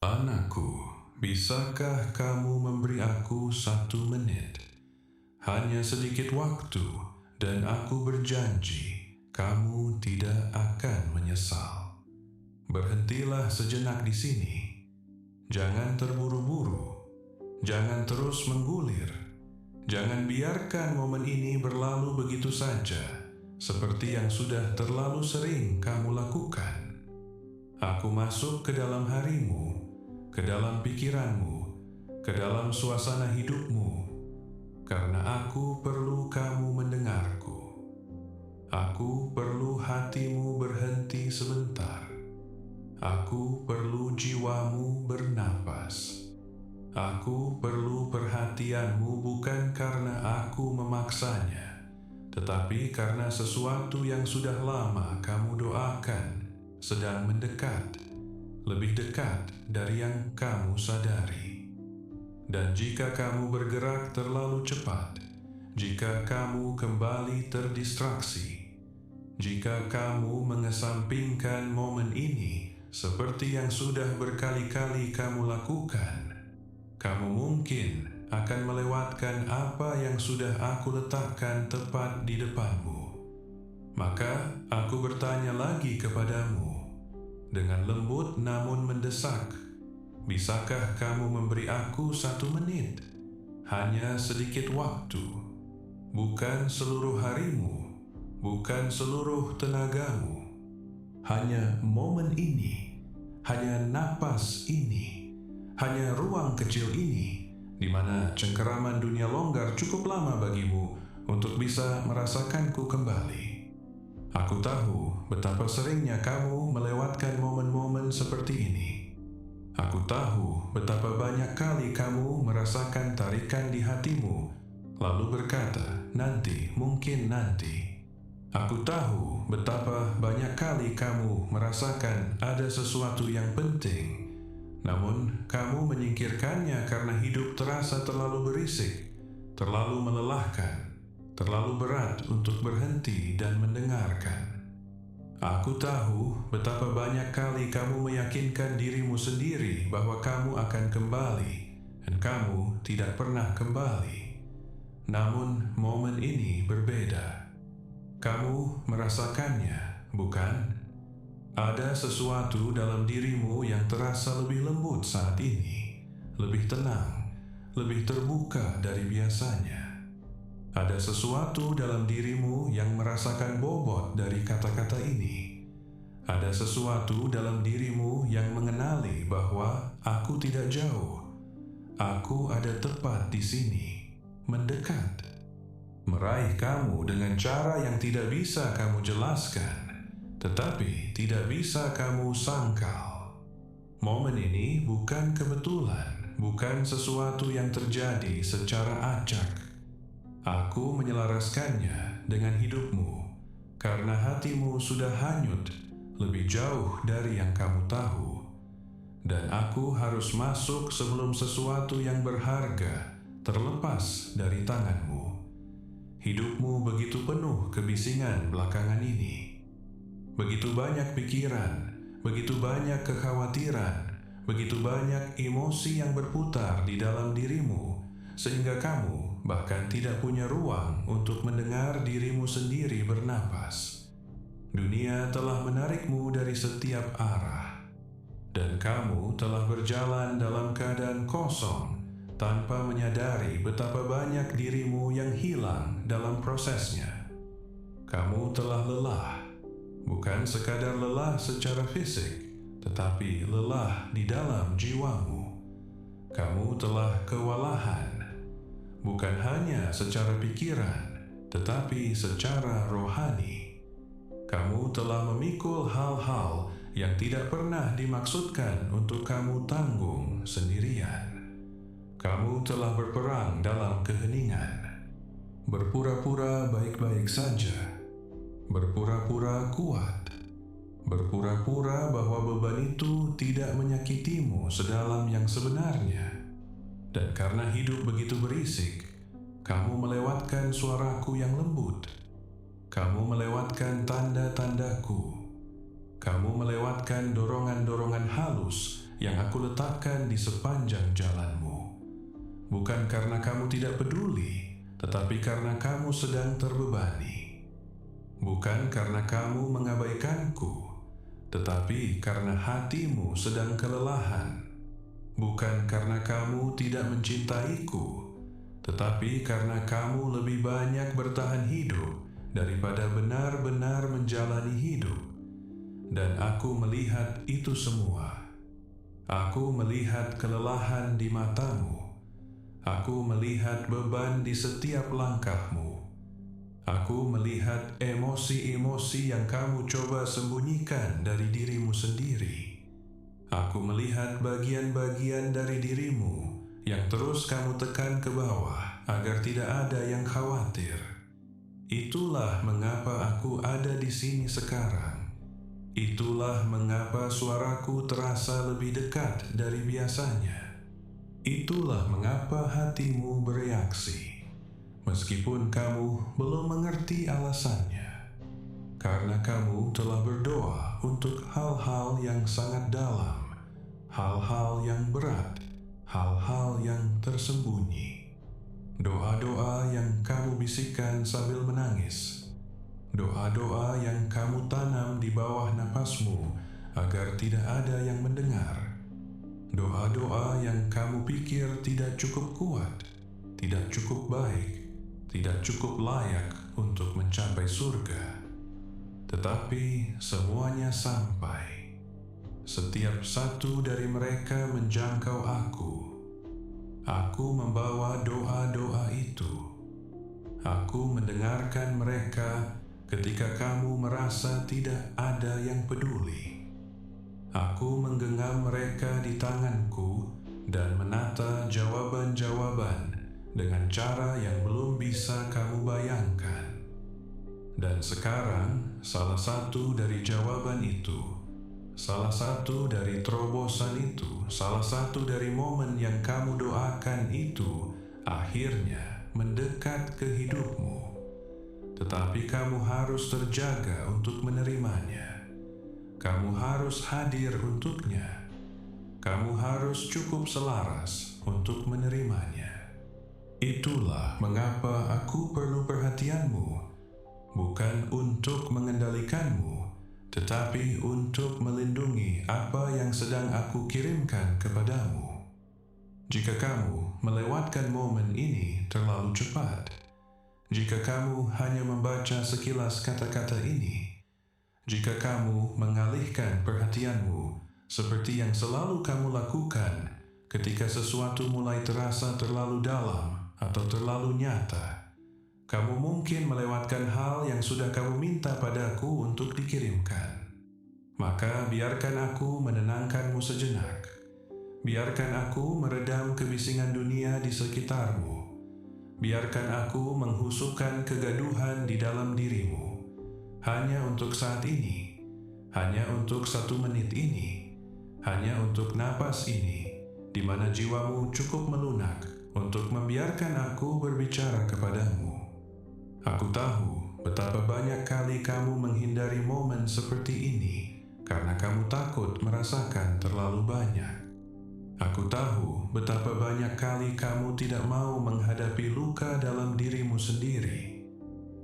Anakku, bisakah kamu memberi aku 1 menit? Hanya sedikit waktu, dan aku berjanji kamu tidak akan menyesal. Berhentilah sejenak di sini. Jangan terburu-buru. Jangan terus menggulir. Jangan biarkan momen ini berlalu begitu saja, seperti yang sudah terlalu sering kamu lakukan. Aku masuk ke dalam harimu, ke dalam pikiranmu, ke dalam suasana hidupmu, karena aku perlu kamu mendengarku. Aku perlu hatimu berhenti sebentar. Aku perlu jiwamu bernapas. Aku perlu perhatianmu bukan karena aku memaksanya, tetapi karena sesuatu yang sudah lama kamu doakan sedang mendekat, lebih dekat dari yang kamu sadari. Dan jika kamu bergerak terlalu cepat, jika kamu kembali terdistraksi, jika kamu mengesampingkan momen ini seperti yang sudah berkali-kali kamu lakukan, kamu mungkin akan melewatkan apa yang sudah aku letakkan tepat di depanmu. Maka aku bertanya lagi kepadamu dengan lembut namun mendesak, bisakah kamu memberi aku 1 menit? Hanya sedikit waktu, bukan seluruh harimu, bukan seluruh tenagamu. Hanya momen ini, hanya napas ini, hanya ruang kecil ini, di mana cengkeraman dunia longgar cukup lama bagimu untuk bisa merasakanku kembali. Aku tahu betapa seringnya kamu melewatkan momen-momen seperti ini. Aku tahu betapa banyak kali kamu merasakan tarikan di hatimu, lalu berkata, nanti, mungkin nanti. Aku tahu betapa banyak kali kamu merasakan ada sesuatu yang penting, namun kamu menyingkirkannya karena hidup terasa terlalu berisik, terlalu melelahkan, terlalu berat untuk berhenti dan mendengarkan. Aku tahu betapa banyak kali kamu meyakinkan dirimu sendiri bahwa kamu akan kembali, dan kamu tidak pernah kembali. Namun momen ini berbeda. Kamu merasakannya, bukan? Ada sesuatu dalam dirimu yang terasa lebih lembut saat ini, lebih tenang, lebih terbuka dari biasanya. Ada sesuatu dalam dirimu yang merasakan bobot dari kata-kata ini. Ada sesuatu dalam dirimu yang mengenali bahwa aku tidak jauh. Aku ada tepat di sini, mendekat. Meraih kamu dengan cara yang tidak bisa kamu jelaskan, tetapi tidak bisa kamu sangkal. Momen ini bukan kebetulan, bukan sesuatu yang terjadi secara acak. Aku menyelaraskannya dengan hidupmu, karena hatimu sudah hanyut lebih jauh dari yang kamu tahu. Dan aku harus masuk sebelum sesuatu yang berharga terlepas dari tanganmu. Hidupmu begitu penuh kebisingan belakangan ini. Begitu banyak pikiran, begitu banyak kekhawatiran, begitu banyak emosi yang berputar di dalam dirimu, sehingga kamu bahkan tidak punya ruang untuk mendengar dirimu sendiri bernapas. Dunia telah menarikmu dari setiap arah, dan kamu telah berjalan dalam keadaan kosong tanpa menyadari betapa banyak dirimu yang hilang dalam prosesnya. Kamu telah lelah, bukan sekadar lelah secara fisik, tetapi lelah di dalam jiwamu. Kamu telah kewalahan, bukan hanya secara pikiran, tetapi secara rohani. Kamu telah memikul hal-hal yang tidak pernah dimaksudkan untuk kamu tanggung sendirian. Kamu telah berperang dalam keheningan, berpura-pura baik-baik saja, berpura-pura kuat, berpura-pura bahwa beban itu tidak menyakitimu sedalam yang sebenarnya. Dan karena hidup begitu berisik, kamu melewatkan suaraku yang lembut. Kamu melewatkan tanda-tandaku. Kamu melewatkan dorongan-dorongan halus yang aku letakkan di sepanjang jalanmu. Bukan karena kamu tidak peduli, tetapi karena kamu sedang terbebani. Bukan karena kamu mengabaikanku, tetapi karena hatimu sedang kelelahan. Bukan karena kamu tidak mencintaiku, tetapi karena kamu lebih banyak bertahan hidup daripada benar-benar menjalani hidup. Dan aku melihat itu semua. Aku melihat kelelahan di matamu. Aku melihat beban di setiap langkahmu. Aku melihat emosi-emosi yang kamu coba sembunyikan dari dirimu sendiri. Aku melihat bagian-bagian dari dirimu yang terus kamu tekan ke bawah agar tidak ada yang khawatir. Itulah mengapa aku ada di sini sekarang. Itulah mengapa suaraku terasa lebih dekat dari biasanya. Itulah mengapa hatimu bereaksi, meskipun kamu belum mengerti alasannya. Karena kamu telah berdoa untuk hal-hal yang sangat dalam, hal-hal yang berat, hal-hal yang tersembunyi. Doa-doa yang kamu bisikkan sambil menangis. Doa-doa yang kamu tanam di bawah napasmu agar tidak ada yang mendengar. Doa-doa yang kamu pikir tidak cukup kuat, tidak cukup baik, tidak cukup layak untuk mencapai surga. Tetapi semuanya sampai. Setiap satu dari mereka menjangkau aku. Aku membawa doa-doa itu. Aku mendengarkan mereka ketika kamu merasa tidak ada yang peduli. Aku menggenggam mereka di tanganku dan menata jawaban-jawaban dengan cara yang belum bisa kamu bayangkan. Dan sekarang, salah satu dari jawaban itu, salah satu dari terobosan itu, salah satu dari momen yang kamu doakan itu akhirnya mendekat ke hidupmu. Tetapi kamu harus terjaga untuk menerimanya. Kamu harus hadir untuknya. Kamu harus cukup selaras untuk menerimanya. Itulah mengapa aku perlu perhatianmu. Bukan untuk mengendalikanmu, tetapi untuk melindungi apa yang sedang aku kirimkan kepadamu. Jika kamu melewatkan momen ini terlalu cepat, jika kamu hanya membaca sekilas kata-kata ini, jika kamu mengalihkan perhatianmu seperti yang selalu kamu lakukan ketika sesuatu mulai terasa terlalu dalam atau terlalu nyata, kamu mungkin melewatkan hal yang sudah kamu minta padaku untuk dikirimkan. Maka biarkan aku menenangkanmu sejenak. Biarkan aku meredam kebisingan dunia di sekitarmu. Biarkan aku menghusukkan kegaduhan di dalam dirimu. Hanya untuk saat ini. Hanya untuk 1 menit ini. Hanya untuk napas ini, di mana jiwamu cukup melunak untuk membiarkan aku berbicara kepadamu. Aku tahu betapa banyak kali kamu menghindari momen seperti ini karena kamu takut merasakan terlalu banyak. Aku tahu betapa banyak kali kamu tidak mau menghadapi luka dalam dirimu sendiri.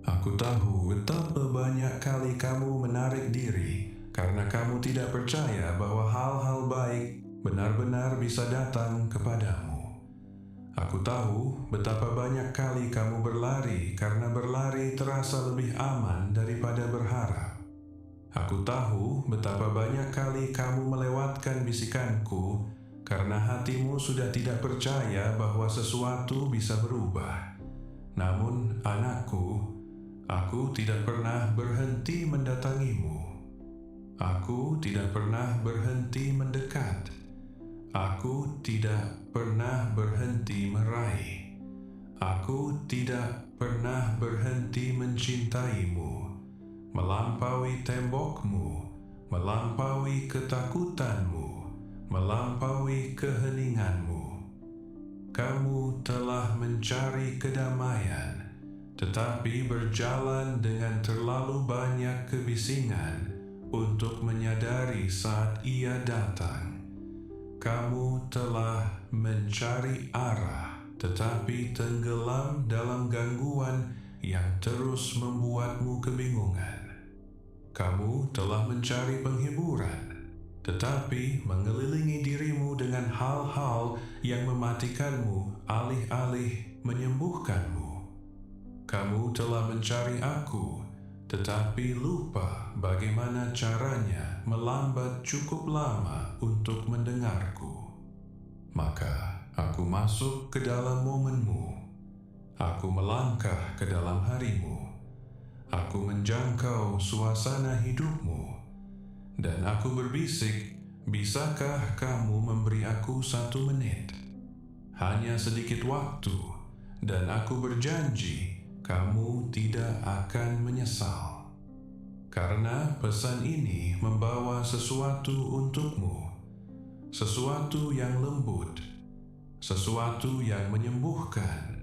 Aku tahu betapa banyak kali kamu menarik diri karena kamu tidak percaya bahwa hal-hal baik benar-benar bisa datang kepadamu. Aku tahu betapa banyak kali kamu berlari karena berlari terasa lebih aman daripada berharap. Aku tahu betapa banyak kali kamu melewatkan bisikanku karena hatimu sudah tidak percaya bahwa sesuatu bisa berubah. Namun, anakku, aku tidak pernah berhenti mendatangimu. Aku tidak pernah berhenti mendekat. Aku tidak pernah berhenti meraih. Aku tidak pernah berhenti mencintaimu, melampaui tembokmu, melampaui ketakutanmu, melampaui keheninganmu. Kamu telah mencari kedamaian, tetapi berjalan dengan terlalu banyak kebisingan untuk menyadari saat ia datang. Kamu telah mencari arah, tetapi tenggelam dalam gangguan yang terus membuatmu kebingungan. Kamu telah mencari penghiburan, tetapi mengelilingi dirimu dengan hal-hal yang mematikanmu alih-alih menyembuhkanmu. Kamu telah mencari aku, tetapi lupa bagaimana caranya melambat cukup lama untuk mendengarku. Maka aku masuk ke dalam momenmu. Aku melangkah ke dalam harimu. Aku menjangkau suasana hidupmu. Dan aku berbisik, bisakah kamu memberi aku 1 menit? Hanya sedikit waktu, dan aku berjanji kamu tidak akan menyesal. Karena pesan ini membawa sesuatu untukmu, sesuatu yang lembut, sesuatu yang menyembuhkan,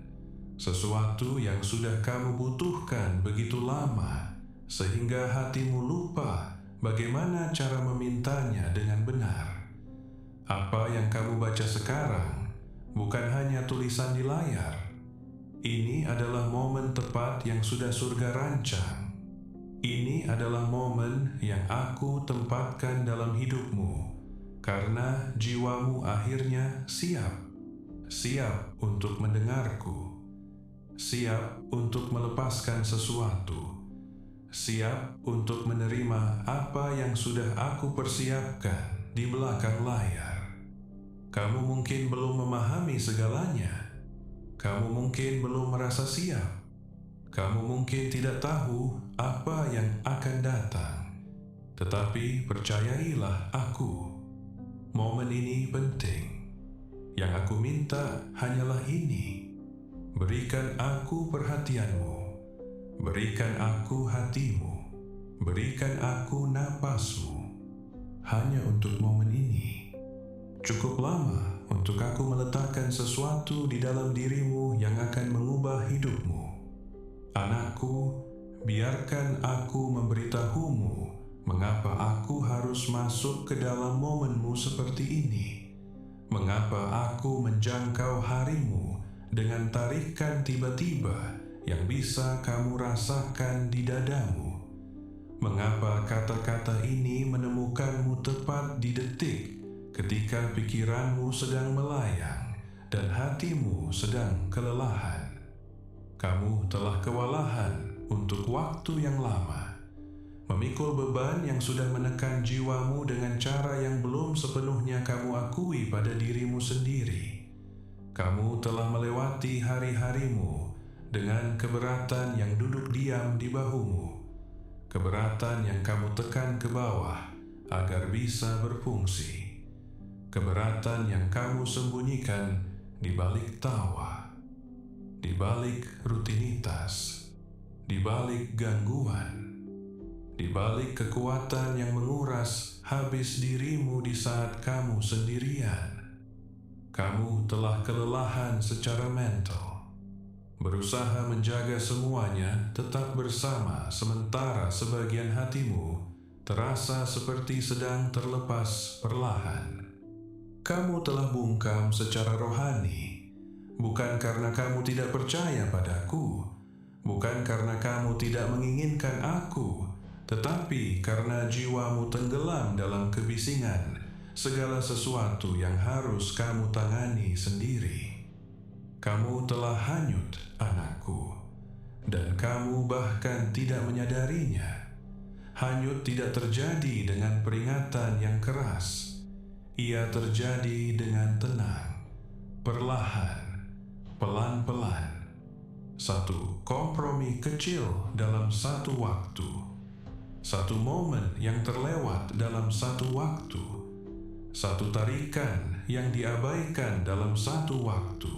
sesuatu yang sudah kamu butuhkan begitu lama, sehingga hatimu lupa bagaimana cara memintanya dengan benar. Apa yang kamu baca sekarang bukan hanya tulisan di layar. Ini adalah momen tepat yang sudah surga rancang. Ini adalah momen yang aku tempatkan dalam hidupmu, karena jiwamu akhirnya siap untuk mendengarku. Siap untuk melepaskan sesuatu, siap untuk menerima apa yang sudah aku persiapkan di belakang layar. Kamu mungkin belum memahami segalanya. Kamu mungkin belum merasa siap. Kamu mungkin tidak tahu apa yang akan datang. Tetapi percayailah aku, momen ini penting. Yang aku minta hanyalah ini. Berikan aku perhatianmu, berikan aku hatimu, berikan aku napasmu. Hanya untuk momen ini. Cukup lama untuk aku meletakkan sesuatu di dalam dirimu yang akan mengubah hidupmu. Anakku, biarkan aku memberitahumu mengapa aku harus masuk ke dalam momenmu seperti ini. Mengapa aku menjangkau harimu dengan tarikan tiba-tiba yang bisa kamu rasakan di dadamu. Mengapa kata-kata ini menemukanmu tepat di detik ketika pikiranmu sedang melayang dan hatimu sedang kelelahan. Kamu telah kewalahan untuk waktu yang lama, memikul beban yang sudah menekan jiwamu dengan cara yang belum sepenuhnya kamu akui pada dirimu sendiri. Kamu telah melewati hari-harimu dengan keberatan yang duduk diam di bahumu, keberatan yang kamu tekan ke bawah agar bisa berfungsi, keberatan yang kamu sembunyikan di balik tawa, di balik rutinitas, di balik gangguan, di balik kekuatan yang menguras habis dirimu di saat kamu sendirian. Kamu telah kelelahan secara mental, berusaha menjaga semuanya tetap bersama sementara sebagian hatimu terasa seperti sedang terlepas perlahan. Kamu telah bungkam secara rohani, bukan karena kamu tidak percaya padaku, bukan karena kamu tidak menginginkan aku, tetapi karena jiwamu tenggelam dalam kebisingan segala sesuatu yang harus kamu tangani sendiri. Kamu telah hanyut, anakku, dan kamu bahkan tidak menyadarinya. Hanyut tidak terjadi dengan peringatan yang keras. Ia terjadi dengan tenang, perlahan, pelan-pelan. Satu kompromi kecil dalam satu waktu. Satu momen yang terlewat dalam satu waktu. Satu tarikan yang diabaikan dalam satu waktu.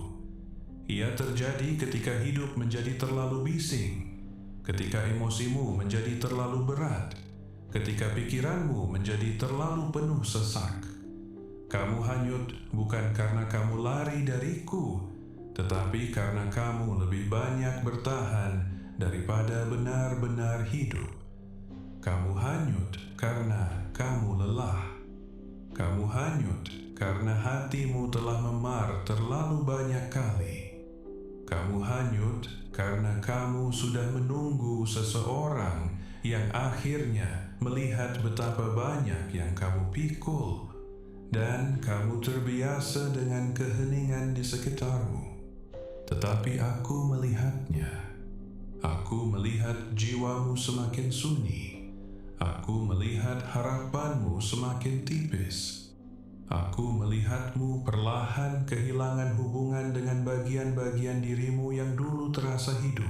Ia terjadi ketika hidup menjadi terlalu bising, ketika emosimu menjadi terlalu berat, ketika pikiranmu menjadi terlalu penuh sesak. Kamu hanyut bukan karena kamu lari dariku, tetapi karena kamu lebih banyak bertahan daripada benar-benar hidup. Kamu hanyut karena kamu lelah. Kamu hanyut karena hatimu telah memar terlalu banyak kali. Kamu hanyut karena kamu sudah menunggu seseorang yang akhirnya melihat betapa banyak yang kamu pikul, dan kamu terbiasa dengan keheningan di sekitarmu. Tetapi aku melihatnya. Aku melihat jiwamu semakin sunyi. Aku melihat harapanmu semakin tipis. Aku melihatmu perlahan kehilangan hubungan dengan bagian-bagian dirimu yang dulu terasa hidup.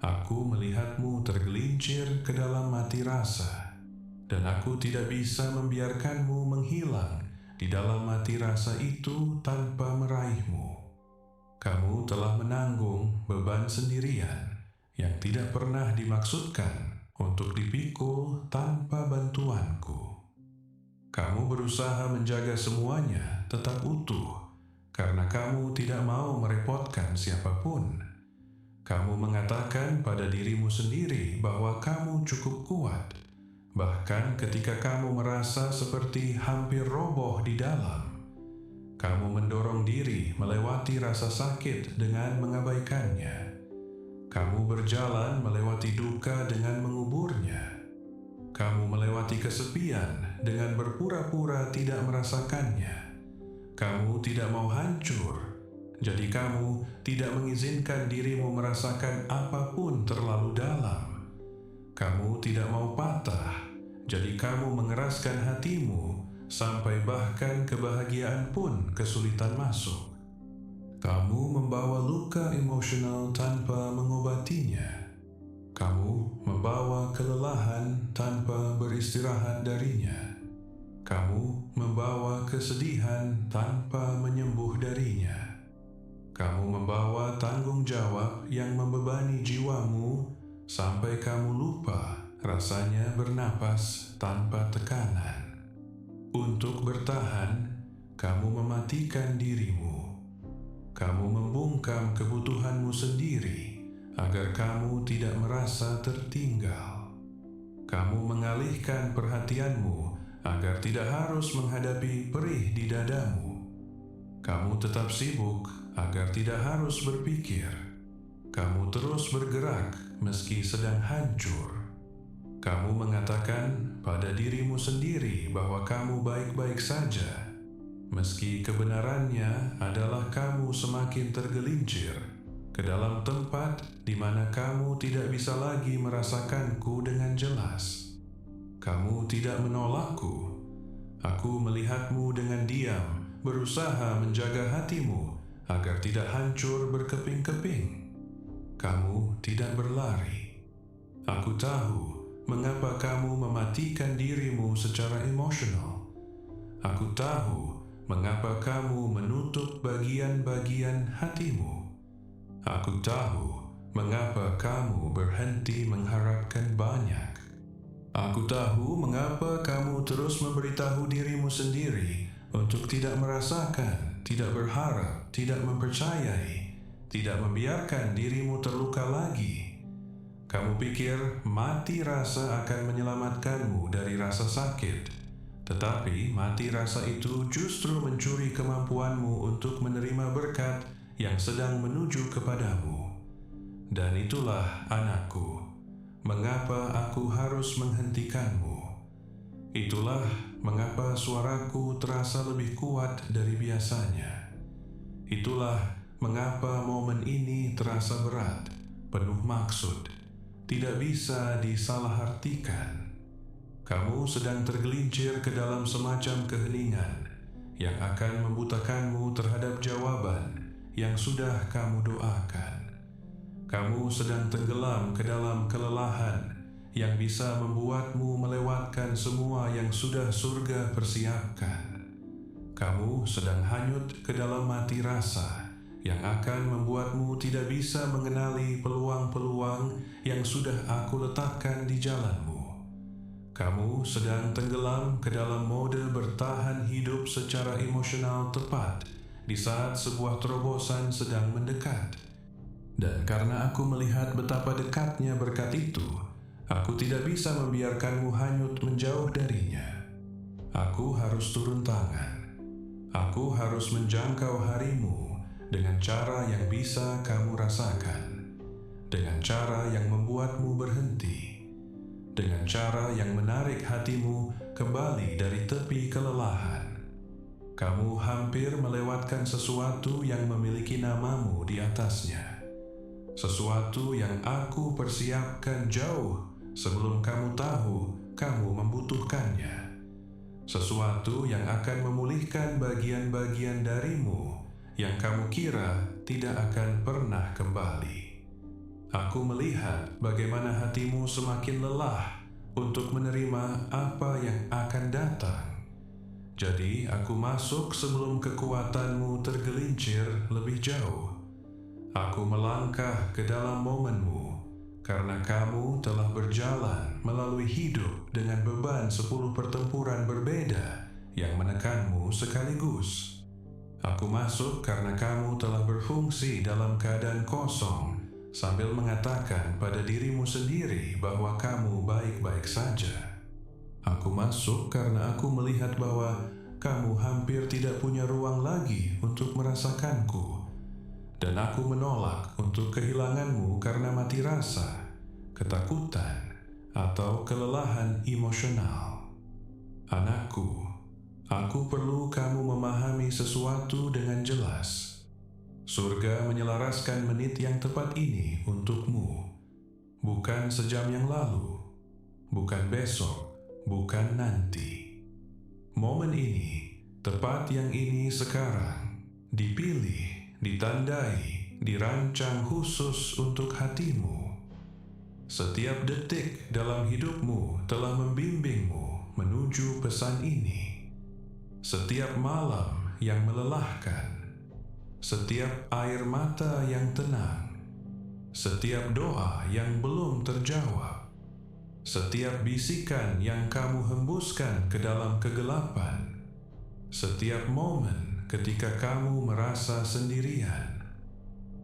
Aku melihatmu tergelincir ke dalam mati rasa, dan aku tidak bisa membiarkanmu menghilang di dalam mati rasa itu tanpa meraihmu. Kamu telah menanggung beban sendirian yang tidak pernah dimaksudkan untuk dipikul tanpa bantuanku. Kamu berusaha menjaga semuanya tetap utuh karena kamu tidak mau merepotkan siapapun. Kamu mengatakan pada dirimu sendiri bahwa kamu cukup kuat, bahkan ketika kamu merasa seperti hampir roboh di dalam. Kamu mendorong diri melewati rasa sakit dengan mengabaikannya. Kamu berjalan melewati duka dengan menguburnya. Kamu melewati kesepian dengan berpura-pura tidak merasakannya. Kamu tidak mau hancur, jadi kamu tidak mengizinkan dirimu merasakan apapun terlalu dalam. Kamu tidak mau patah, jadi kamu mengeraskan hatimu sampai bahkan kebahagiaan pun kesulitan masuk. Kamu membawa luka emosional tanpa mengobatinya. Kamu membawa kelelahan tanpa beristirahat darinya. Kamu membawa kesedihan tanpa menyembuh darinya. Kamu membawa tanggung jawab yang membebani jiwamu sampai kamu lupa rasanya bernapas tanpa tekanan. Untuk bertahan, kamu mematikan dirimu. Kamu membungkam kebutuhanmu sendiri agar kamu tidak merasa tertinggal. Kamu mengalihkan perhatianmu agar tidak harus menghadapi perih di dadamu. Kamu tetap sibuk agar tidak harus berpikir. Kamu terus bergerak meski sedang hancur. Kamu mengatakan pada dirimu sendiri bahwa kamu baik-baik saja, meski kebenarannya adalah kamu semakin tergelincir ke dalam tempat di mana kamu tidak bisa lagi merasakanku dengan jelas. Kamu tidak menolakku. Aku melihatmu dengan diam, berusaha menjaga hatimu agar tidak hancur berkeping-keping. Kamu tidak berlari. Aku tahu mengapa kamu mematikan dirimu secara emosional. Aku tahu mengapa kamu menutup bagian-bagian hatimu. Aku tahu mengapa kamu berhenti mengharapkan banyak. Aku tahu mengapa kamu terus memberitahu dirimu sendiri untuk tidak merasakan, tidak berharap, tidak mempercayai, tidak membiarkan dirimu terluka lagi. Kamu pikir mati rasa akan menyelamatkanmu dari rasa sakit, tetapi mati rasa itu justru mencuri kemampuanmu untuk menerima berkat yang sedang menuju kepadamu. Dan itulah, anakku, mengapa aku harus menghentikanmu. Itulah mengapa suaraku terasa lebih kuat dari biasanya. Itulah mengapa momen ini terasa berat, penuh maksud, tidak bisa disalahartikan. Kamu sedang tergelincir ke dalam semacam keheningan yang akan membutakanmu terhadap jawaban yang sudah kamu doakan. Kamu sedang tenggelam ke dalam kelelahan yang bisa membuatmu melewatkan semua yang sudah surga persiapkan. Kamu sedang hanyut ke dalam mati rasa yang akan membuatmu tidak bisa mengenali peluang-peluang yang sudah aku letakkan di jalanmu. Kamu sedang tenggelam ke dalam mode bertahan hidup secara emosional tepat di saat sebuah terobosan sedang mendekat. Dan karena aku melihat betapa dekatnya berkat itu, aku tidak bisa membiarkanmu hanyut menjauh darinya. Aku harus turun tangan. Aku harus menjangkau harimu dengan cara yang bisa kamu rasakan, dengan cara yang membuatmu berhenti, dengan cara yang menarik hatimu kembali dari tepi kelelahan. Kamu hampir melewatkan sesuatu yang memiliki namamu di atasnya, sesuatu yang aku persiapkan jauh sebelum kamu tahu kamu membutuhkannya. Sesuatu yang akan memulihkan bagian-bagian darimu yang kamu kira tidak akan pernah kembali. Aku melihat bagaimana hatimu semakin lelah untuk menerima apa yang akan datang. Jadi aku masuk sebelum kekuatanmu tergelincir lebih jauh. Aku melangkah ke dalam momenmu karena kamu telah berjalan melalui hidup dengan beban 10 pertempuran berbeda yang menekanmu sekaligus. Aku masuk karena kamu telah berfungsi dalam keadaan kosong sambil mengatakan pada dirimu sendiri bahwa kamu baik-baik saja. Aku masuk karena aku melihat bahwa kamu hampir tidak punya ruang lagi untuk merasakanku. Dan aku menolak untuk kehilanganmu karena mati rasa, ketakutan, atau kelelahan emosional. Anakku, aku perlu kamu memahami sesuatu dengan jelas. Surga menyelaraskan menit yang tepat ini untukmu. Bukan sejam yang lalu, bukan besok, bukan nanti. Momen ini, tepat yang ini sekarang, dipilih, ditandai, dirancang khusus untuk hatimu. Setiap detik dalam hidupmu telah membimbingmu menuju pesan ini. Setiap malam yang melelahkan, setiap air mata yang tenang, setiap doa yang belum terjawab, setiap bisikan yang kamu hembuskan ke dalam kegelapan, setiap momen ketika kamu merasa sendirian,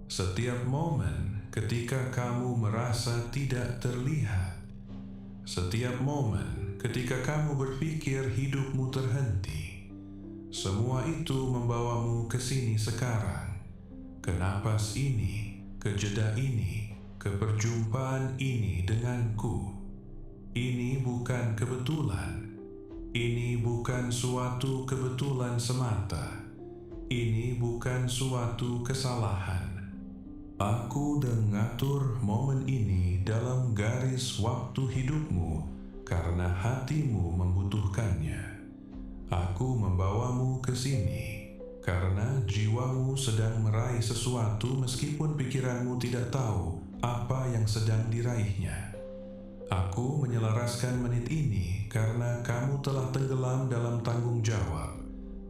setiap momen ketika kamu merasa tidak terlihat, setiap momen ketika kamu berpikir hidupmu terhenti, semua itu membawamu ke sini sekarang, ke napas ini, ke jeda ini, ke perjumpaan ini denganku. Ini bukan kebetulan. Ini bukan suatu kebetulan semata. Ini bukan suatu kesalahan. Aku mengatur momen ini dalam garis waktu hidupmu karena hatimu membutuhkannya. Aku membawamu ke sini karena jiwamu sedang meraih sesuatu meskipun pikiranmu tidak tahu apa yang sedang diraihnya. Aku menyelaraskan menit ini karena kamu telah tenggelam dalam tanggung jawab,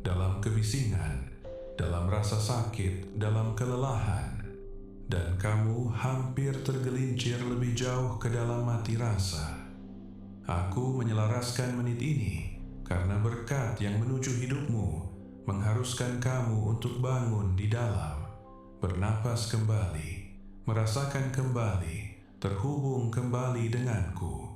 dalam kebisingan, dalam rasa sakit, dalam kelelahan, dan kamu hampir tergelincir lebih jauh ke dalam mati rasa. Aku menyelaraskan menit ini karena berkat yang menuju hidupmu mengharuskan kamu untuk bangun di dalam, bernapas kembali, merasakan kembali, terhubung kembali denganku.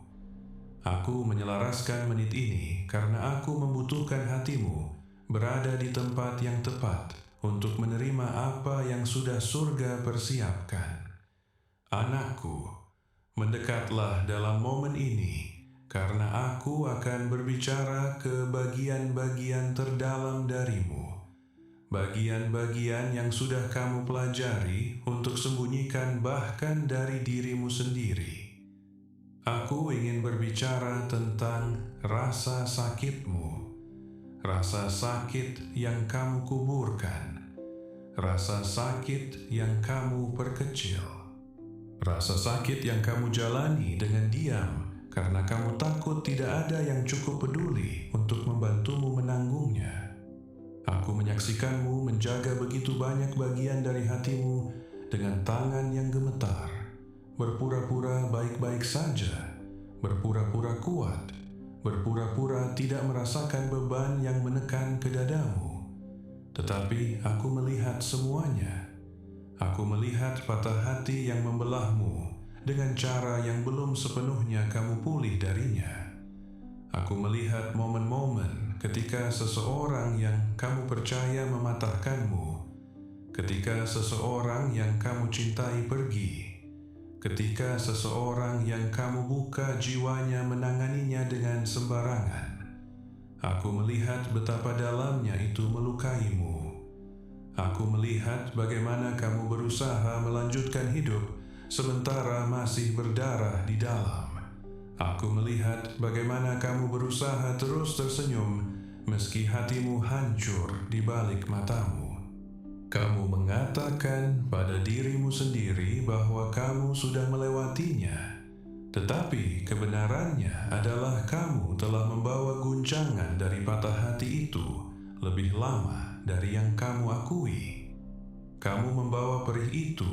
Aku menyelaraskan menit ini karena aku membutuhkan hatimu berada di tempat yang tepat untuk menerima apa yang sudah surga persiapkan. Anakku, mendekatlah dalam momen ini karena aku akan berbicara ke bagian-bagian terdalam darimu. Bagian-bagian yang sudah kamu pelajari untuk sembunyikan bahkan dari dirimu sendiri. Aku ingin berbicara tentang rasa sakitmu, rasa sakit yang kamu kuburkan, rasa sakit yang kamu perkecil, rasa sakit yang kamu jalani dengan diam karena kamu takut tidak ada yang cukup peduli untuk membantumu menanggungnya. Aku menyaksikanmu menjaga begitu banyak bagian dari hatimu dengan tangan yang gemetar, berpura-pura baik-baik saja, berpura-pura kuat, berpura-pura tidak merasakan beban yang menekan ke dadamu. Tetapi aku melihat semuanya. Aku melihat patah hati yang membelahmu dengan cara yang belum sepenuhnya kamu pulih darinya. Aku melihat momen-momen ketika seseorang yang kamu percaya mematahkanmu, ketika seseorang yang kamu cintai pergi, ketika seseorang yang kamu buka jiwanya menanganinya dengan sembarangan. Aku melihat betapa dalamnya itu melukaimu. Aku melihat bagaimana kamu berusaha melanjutkan hidup sementara masih berdarah di dalam. Aku melihat bagaimana kamu berusaha terus tersenyum meski hatimu hancur di balik matamu. Kamu mengatakan pada dirimu sendiri bahwa kamu sudah melewatinya. Tetapi kebenarannya adalah kamu telah membawa guncangan dari patah hati itu lebih lama dari yang kamu akui. Kamu membawa perih itu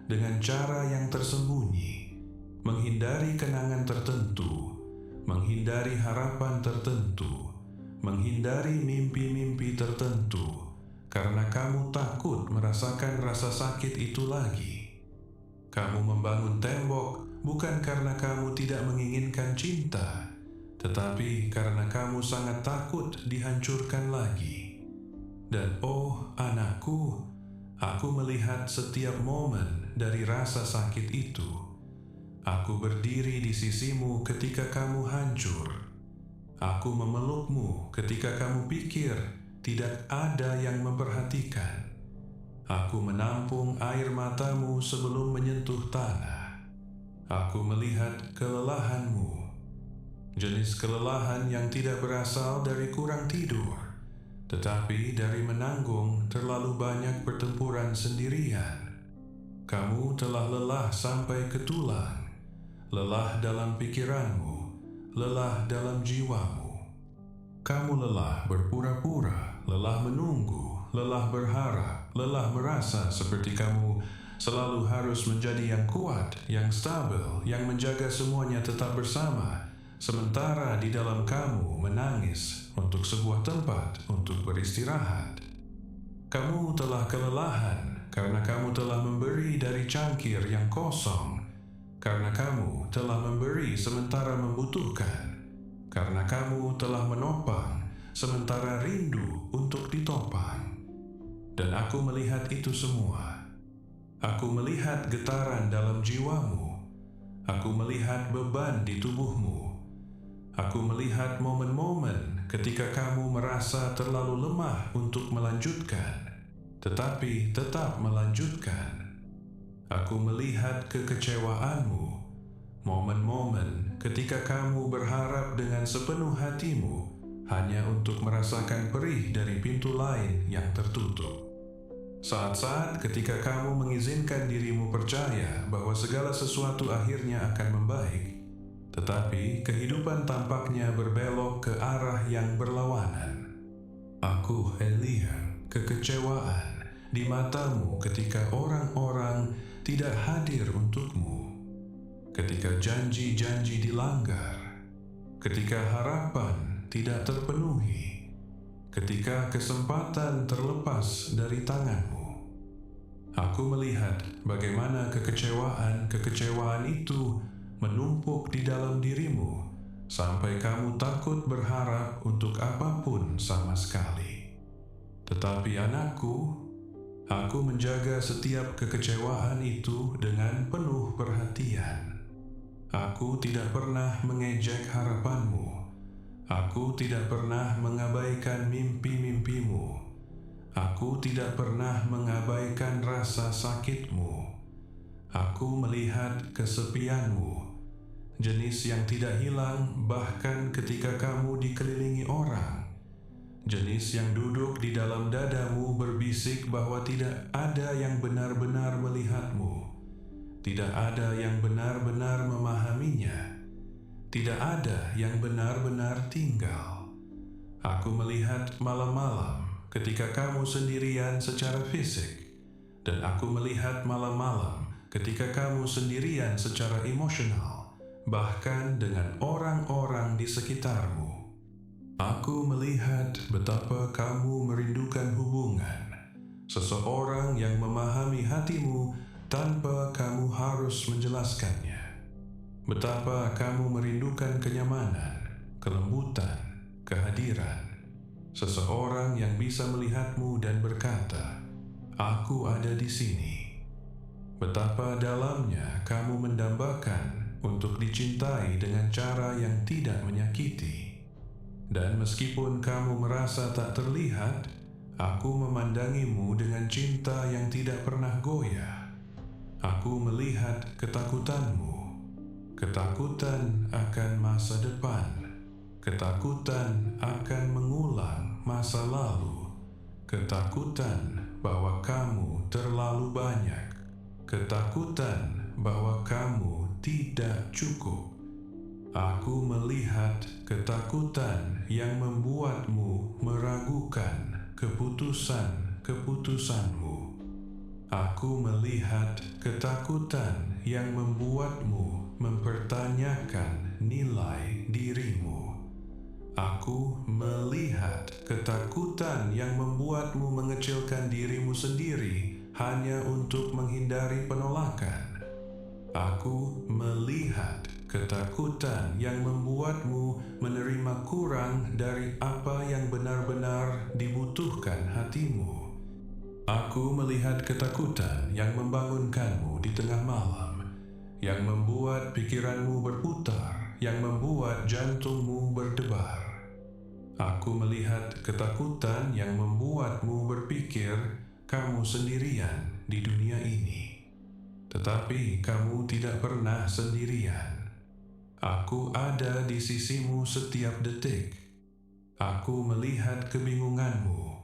dengan cara yang tersembunyi, menghindari kenangan tertentu, menghindari harapan tertentu, menghindari mimpi-mimpi tertentu, karena kamu takut merasakan rasa sakit itu lagi. Kamu membangun tembok bukan karena kamu tidak menginginkan cinta, tetapi karena kamu sangat takut dihancurkan lagi. Dan oh anakku, aku melihat setiap momen dari rasa sakit itu. Aku berdiri di sisimu ketika kamu hancur. Aku memelukmu ketika kamu pikir tidak ada yang memperhatikan. Aku menampung air matamu sebelum menyentuh tanah. Aku melihat kelelahanmu, jenis kelelahan yang tidak berasal dari kurang tidur, tetapi dari menanggung terlalu banyak pertempuran sendirian. Kamu telah lelah sampai ke tulang, lelah dalam pikiranmu, lelah dalam jiwamu. Kamu lelah berpura-pura, lelah menunggu, lelah berharap, lelah merasa seperti kamu selalu harus menjadi yang kuat, yang stabil, yang menjaga semuanya tetap bersama, sementara di dalam kamu menangis untuk sebuah tempat untuk beristirahat. Kamu telah kelelahan karena kamu telah memberi dari cangkir yang kosong, karena kamu telah memberi sementara membutuhkan, karena kamu telah menopang sementara rindu untuk ditopang. Dan aku melihat itu semua. Aku melihat getaran dalam jiwamu. Aku melihat beban di tubuhmu. Aku melihat momen-momen ketika kamu merasa terlalu lemah untuk melanjutkan, tetapi tetap melanjutkan. Aku melihat kekecewaanmu, momen-momen ketika kamu berharap dengan sepenuh hatimu hanya untuk merasakan perih dari pintu lain yang tertutup. Saat-saat ketika kamu mengizinkan dirimu percaya bahwa segala sesuatu akhirnya akan membaik, tetapi kehidupan tampaknya berbelok ke arah yang berlawanan. Aku lihat kekecewaan di matamu ketika orang-orang tidak hadir untukmu, ketika janji-janji dilanggar, ketika harapan tidak terpenuhi, ketika kesempatan terlepas dari tanganmu. Aku melihat bagaimana kekecewaan itu menumpuk di dalam dirimu sampai kamu takut berharap untuk apapun sama sekali. Tetapi anakku, aku menjaga setiap kekecewaan itu dengan penuh perhatian. Aku tidak pernah mengejek harapanmu. Aku tidak pernah mengabaikan mimpi-mimpimu. Aku tidak pernah mengabaikan rasa sakitmu. Aku melihat kesepianmu, jenis yang tidak hilang bahkan ketika kamu dikelilingi orang, jenis yang duduk di dalam dadamu berbisik bahwa tidak ada yang benar-benar melihatmu, tidak ada yang benar-benar memahaminya, tidak ada yang benar-benar tinggal. Aku melihat malam-malam ketika kamu sendirian secara fisik, dan aku melihat malam-malam ketika kamu sendirian secara emosional, bahkan dengan orang-orang di sekitarmu. Aku melihat betapa kamu merindukan hubungan, seseorang yang memahami hatimu tanpa kamu harus menjelaskannya. Betapa kamu merindukan kenyamanan, kelembutan, kehadiran, seseorang yang bisa melihatmu dan berkata, "Aku ada di sini." Betapa dalamnya kamu mendambakan untuk dicintai dengan cara yang tidak menyakiti. Dan meskipun kamu merasa tak terlihat, aku memandangimu dengan cinta yang tidak pernah goyah. Aku melihat ketakutanmu, ketakutan akan masa depan, ketakutan akan mengulang masa lalu, ketakutan bahwa kamu terlalu banyak, ketakutan bahwa kamu tidak cukup. Aku melihat ketakutan yang membuatmu meragukan keputusan-keputusanmu. Aku melihat ketakutan yang membuatmu mempertanyakan nilai dirimu. Aku melihat ketakutan yang membuatmu mengecilkan dirimu sendiri hanya untuk menghindari penolakan. Aku melihat ketakutan yang membuatmu menerima kurang dari apa yang benar-benar dibutuhkan hatimu. Aku melihat ketakutan yang membangunkanmu di tengah malam, yang membuat pikiranmu berputar, yang membuat jantungmu berdebar. Aku melihat ketakutan yang membuatmu berpikir kamu sendirian di dunia ini. Tetapi kamu tidak pernah sendirian. Aku ada di sisimu setiap detik. Aku melihat kebingunganmu,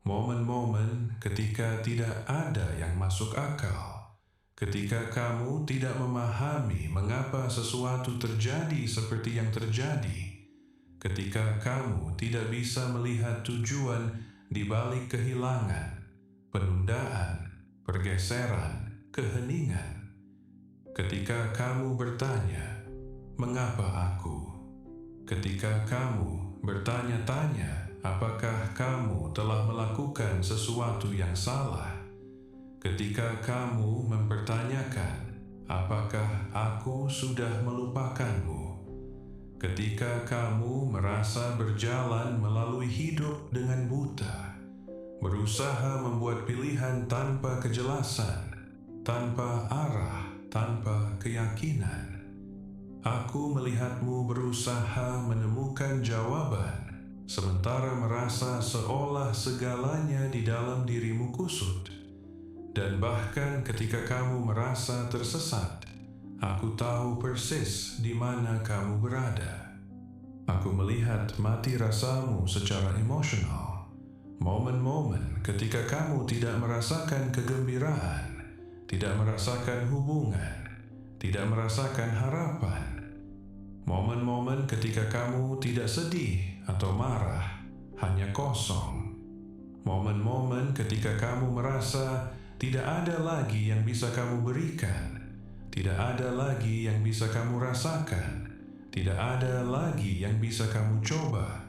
momen-momen ketika tidak ada yang masuk akal, ketika kamu tidak memahami mengapa sesuatu terjadi seperti yang terjadi, ketika kamu tidak bisa melihat tujuan di balik kehilangan, penundaan, pergeseran, keheningan. Ketika kamu bertanya, "Mengapa aku?" Ketika kamu bertanya-tanya, apakah kamu telah melakukan sesuatu yang salah? Ketika kamu mempertanyakan, apakah aku sudah melupakanmu? Ketika kamu merasa berjalan melalui hidup dengan buta, berusaha membuat pilihan tanpa kejelasan, tanpa arah, tanpa keyakinan. Aku melihatmu berusaha menemukan jawaban, sementara merasa seolah segalanya di dalam dirimu kusut. Dan bahkan ketika kamu merasa tersesat, aku tahu persis di mana kamu berada. Aku melihat mati rasamu secara emosional. Momen-momen ketika kamu tidak merasakan kegembiraan, tidak merasakan hubungan, tidak merasakan harapan. Momen-momen ketika kamu tidak sedih atau marah, hanya kosong. Momen-momen ketika kamu merasa tidak ada lagi yang bisa kamu berikan, tidak ada lagi yang bisa kamu rasakan, tidak ada lagi yang bisa kamu coba.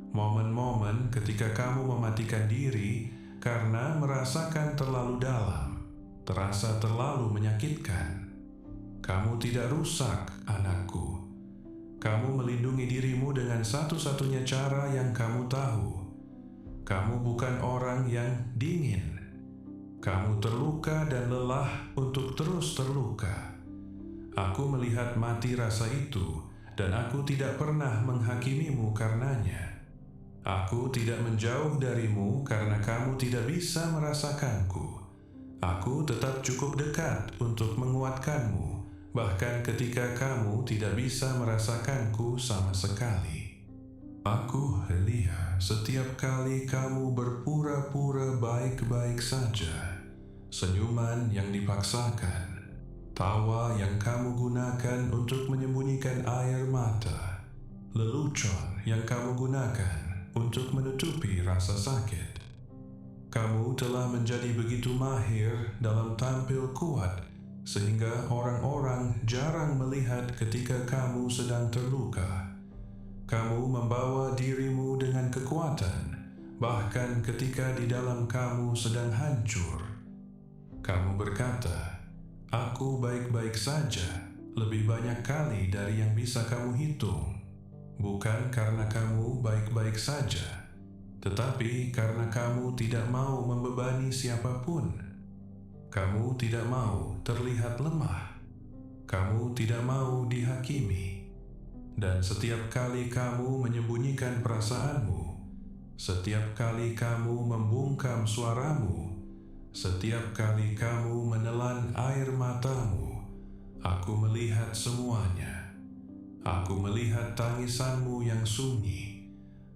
Momen-momen ketika kamu mematikan diri karena merasakan terlalu dalam, terasa terlalu menyakitkan. Kamu tidak rusak, anakku. Kamu melindungi dirimu dengan satu-satunya cara yang kamu tahu. Kamu bukan orang yang dingin. Kamu terluka dan lelah untuk terus terluka. Aku melihat mati rasa itu, dan aku tidak pernah menghakimimu karenanya. Aku tidak menjauh darimu karena kamu tidak bisa merasakanku. Aku tetap cukup dekat untuk menguatkanmu, bahkan ketika kamu tidak bisa merasakanku sama sekali. Aku lihat setiap kali kamu berpura-pura baik-baik saja, senyuman yang dipaksakan, tawa yang kamu gunakan untuk menyembunyikan air mata, lelucon yang kamu gunakan untuk menutupi rasa sakit. Kamu telah menjadi begitu mahir dalam tampil kuat sehingga orang-orang jarang melihat ketika kamu sedang terluka. Kamu membawa dirimu dengan kekuatan, bahkan ketika di dalam kamu sedang hancur. Kamu berkata, "Aku baik-baik saja," lebih banyak kali dari yang bisa kamu hitung. Bukan karena kamu baik-baik saja, Tetapi karena kamu tidak mau membebani siapapun, kamu tidak mau terlihat lemah, kamu tidak mau dihakimi, dan setiap kali kamu menyembunyikan perasaanmu, setiap kali kamu membungkam suaramu, setiap kali kamu menelan air matamu, aku melihat semuanya. Aku melihat tangisanmu yang sunyi,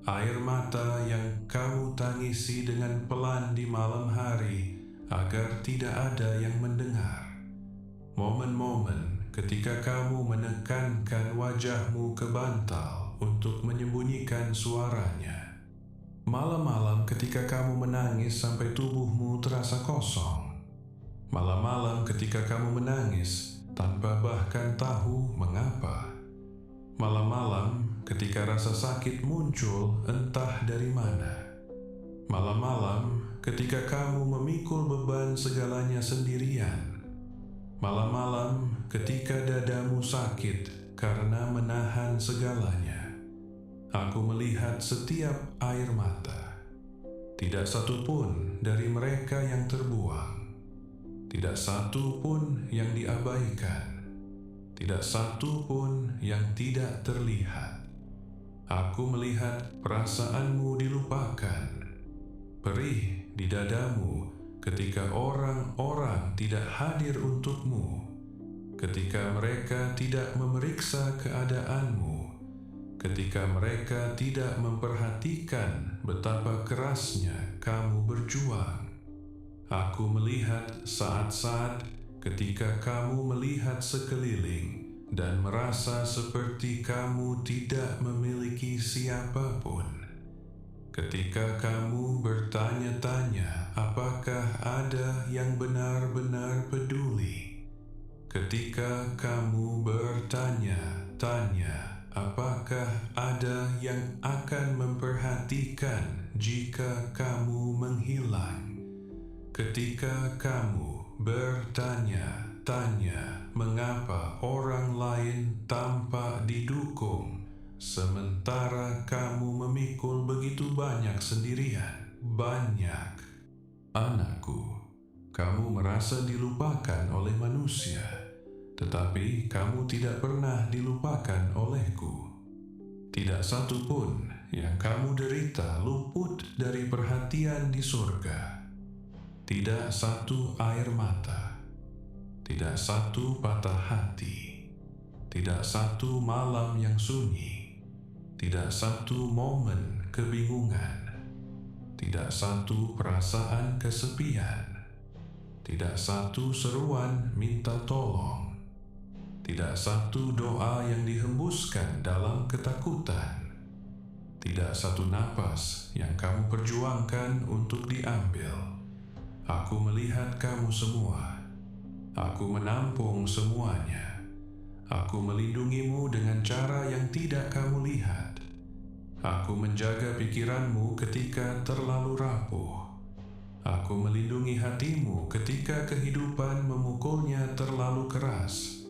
air mata yang kamu tangisi dengan pelan di malam hari agar tidak ada yang mendengar. Momen-momen ketika kamu menekankan wajahmu ke bantal untuk menyembunyikan suaranya. Malam-malam ketika kamu menangis sampai tubuhmu terasa kosong. Malam-malam ketika kamu menangis tanpa bahkan tahu mengapa. Malam-malam ketika rasa sakit muncul entah dari mana. Malam-malam ketika kamu memikul beban segalanya sendirian. Malam-malam ketika dadamu sakit karena menahan segalanya. Aku melihat setiap air mata. Tidak satu pun dari mereka yang terbuang. Tidak satu pun yang diabaikan. Tidak satu pun yang tidak terlihat. Aku melihat perasaanmu dilupakan. Perih di dadamu ketika orang-orang tidak hadir untukmu. Ketika mereka tidak memeriksa keadaanmu. Ketika mereka tidak memperhatikan betapa kerasnya kamu berjuang. Aku melihat saat-saat ketika kamu melihat sekeliling dan merasa seperti kamu tidak memiliki siapapun. Ketika kamu bertanya-tanya apakah ada yang benar-benar peduli. Ketika kamu bertanya-tanya apakah ada yang akan memperhatikan jika kamu menghilang? Ketika kamu bertanya-tanya mengapa orang lain tampak didukung, sementara kamu memikul begitu banyak sendirian? Banyak. Anakku, kamu merasa dilupakan oleh manusia. Tetapi kamu tidak pernah dilupakan olehku. Tidak satu pun yang kamu derita luput dari perhatian di surga. Tidak satu air mata. Tidak satu patah hati. Tidak satu malam yang sunyi. Tidak satu momen kebingungan. Tidak satu perasaan kesepian. Tidak satu seruan minta tolong. Tidak satu doa yang dihembuskan dalam ketakutan. Tidak satu napas yang kamu perjuangkan untuk diambil. Aku melihat kamu semua. Aku menampung semuanya. Aku melindungimu dengan cara yang tidak kamu lihat. Aku menjaga pikiranmu ketika terlalu rapuh. Aku melindungi hatimu ketika kehidupan memukulnya terlalu keras.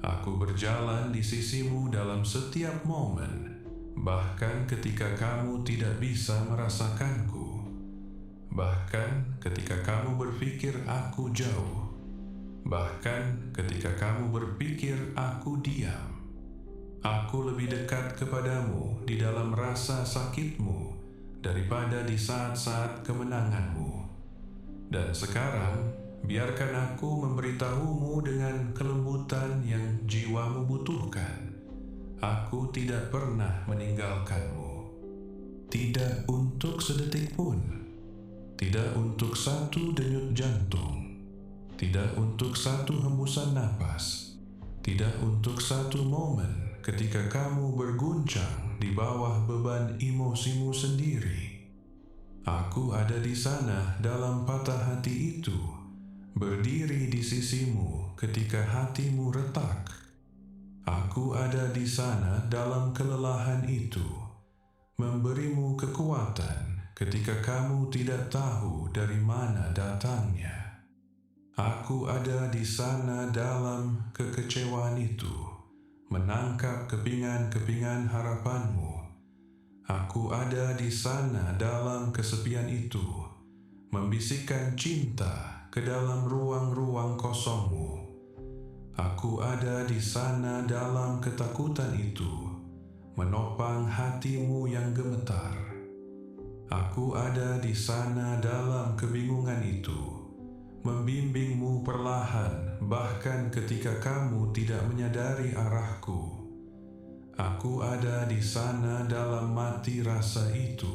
Aku berjalan di sisimu dalam setiap momen, bahkan ketika kamu tidak bisa merasakanku. Bahkan ketika kamu berpikir aku jauh. Bahkan ketika kamu berpikir aku diam. Aku lebih dekat kepadamu di dalam rasa sakitmu daripada di saat-saat kemenanganmu. Dan sekarang, biarkan aku memberitahumu dengan kelembutan yang jiwamu butuhkan. Aku tidak pernah meninggalkanmu. Tidak untuk sedetik pun. Tidak untuk satu denyut jantung. Tidak untuk satu hembusan napas. Tidak untuk satu momen ketika kamu berguncang di bawah beban emosimu sendiri. Aku ada di sana dalam patah hati itu. Berdiri di sisimu ketika hatimu retak. Aku ada di sana dalam kelelahan itu, memberimu kekuatan ketika kamu tidak tahu dari mana datangnya. Aku ada di sana dalam kekecewaan itu, menangkap kepingan-kepingan harapanmu. Aku ada di sana dalam kesepian itu, membisikkan cinta ke dalam ruang-ruang kosongmu. Aku ada di sana dalam ketakutan itu, menopang hatimu yang gemetar. Aku ada di sana dalam kebingungan itu, membimbingmu perlahan, bahkan ketika kamu tidak menyadari arahku. Aku ada di sana dalam mati rasa itu,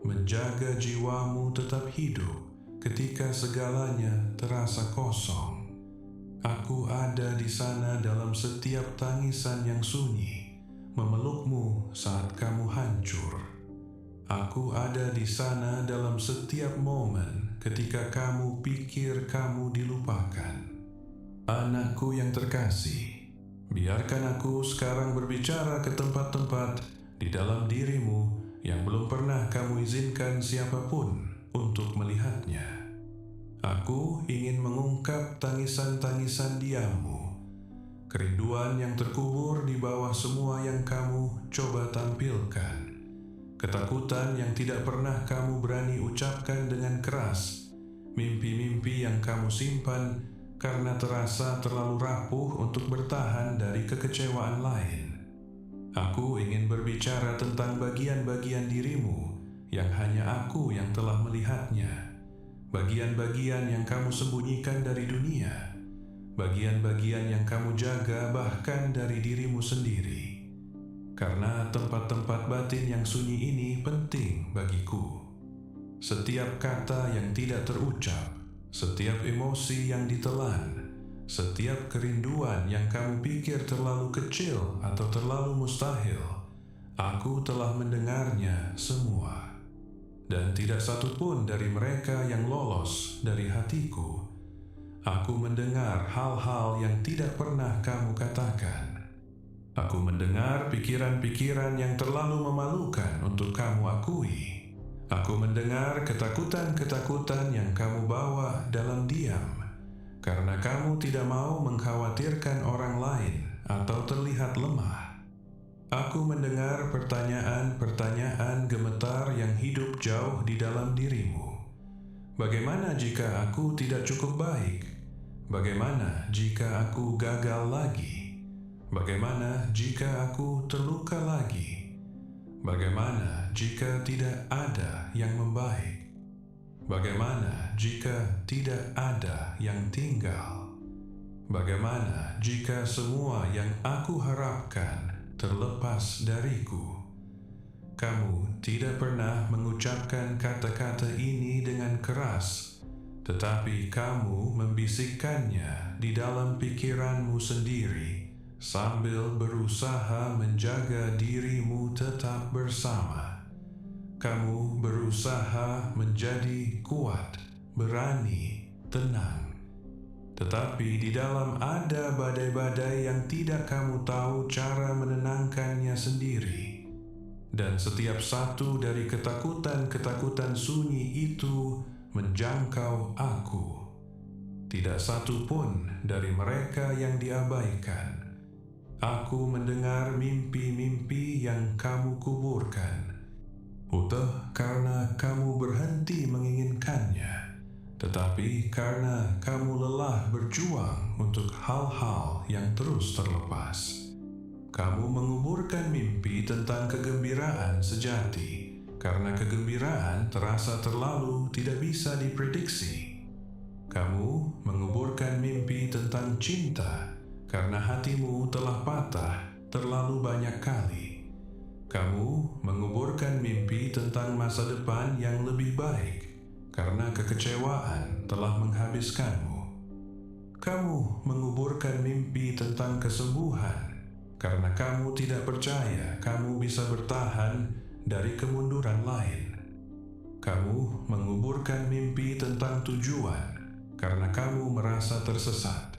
menjaga jiwamu tetap hidup ketika segalanya terasa kosong. Aku ada di sana dalam setiap tangisan yang sunyi, memelukmu saat kamu hancur. Aku ada di sana dalam setiap momen ketika kamu pikir kamu dilupakan. Anakku yang terkasih, biarkan aku sekarang berbicara ke tempat-tempat di dalam dirimu yang belum pernah kamu izinkan siapapun untuk melihatnya. Aku ingin mengungkap tangisan-tangisan diammu, kerinduan yang terkubur di bawah semua yang kamu coba tampilkan, ketakutan yang tidak pernah kamu berani ucapkan dengan keras, mimpi-mimpi yang kamu simpan karena terasa terlalu rapuh untuk bertahan dari kekecewaan lain. Aku ingin berbicara tentang bagian-bagian dirimu yang hanya aku yang telah melihatnya, bagian-bagian yang kamu sembunyikan dari dunia, bagian-bagian yang kamu jaga bahkan dari dirimu sendiri. Karena tempat-tempat batin yang sunyi ini penting bagiku. Setiap kata yang tidak terucap, setiap emosi yang ditelan, setiap kerinduan yang kamu pikir terlalu kecil atau terlalu mustahil, aku telah mendengarnya semua. Dan tidak satu pun dari mereka yang lolos dari hatiku. Aku mendengar hal-hal yang tidak pernah kamu katakan. Aku mendengar pikiran-pikiran yang terlalu memalukan untuk kamu akui. Aku mendengar ketakutan-ketakutan yang kamu bawa dalam diam, karena kamu tidak mau mengkhawatirkan orang lain atau terlihat lemah. Aku mendengar pertanyaan-pertanyaan gemetar yang hidup jauh di dalam dirimu. Bagaimana jika aku tidak cukup baik? Bagaimana jika aku gagal lagi? Bagaimana jika aku terluka lagi? Bagaimana jika tidak ada yang membaik? Bagaimana jika tidak ada yang tinggal? Bagaimana jika semua yang aku harapkan terlepas dariku? Kamu tidak pernah mengucapkan kata-kata ini dengan keras, tetapi kamu membisikkannya di dalam pikiranmu sendiri sambil berusaha menjaga dirimu tetap bersama. Kamu berusaha menjadi kuat, berani, tenang. Tetapi di dalam ada badai-badai yang tidak kamu tahu cara menenangkannya sendiri. Dan setiap satu dari ketakutan-ketakutan sunyi itu menjangkau aku. Tidak satu pun dari mereka yang diabaikan. Aku mendengar mimpi-mimpi yang kamu kuburkan. Bukan karena kamu berhenti menginginkannya, tetapi karena kamu lelah berjuang untuk hal-hal yang terus terlepas. Kamu menguburkan mimpi tentang kegembiraan sejati, karena kegembiraan terasa terlalu tidak bisa diprediksi. Kamu menguburkan mimpi tentang cinta, karena hatimu telah patah terlalu banyak kali. Kamu menguburkan mimpi tentang masa depan yang lebih baik, karena kekecewaan telah menghabiskanmu. Kamu menguburkan mimpi tentang kesembuhan, karena kamu tidak percaya kamu bisa bertahan dari kemunduran lain. Kamu menguburkan mimpi tentang tujuan, karena kamu merasa tersesat.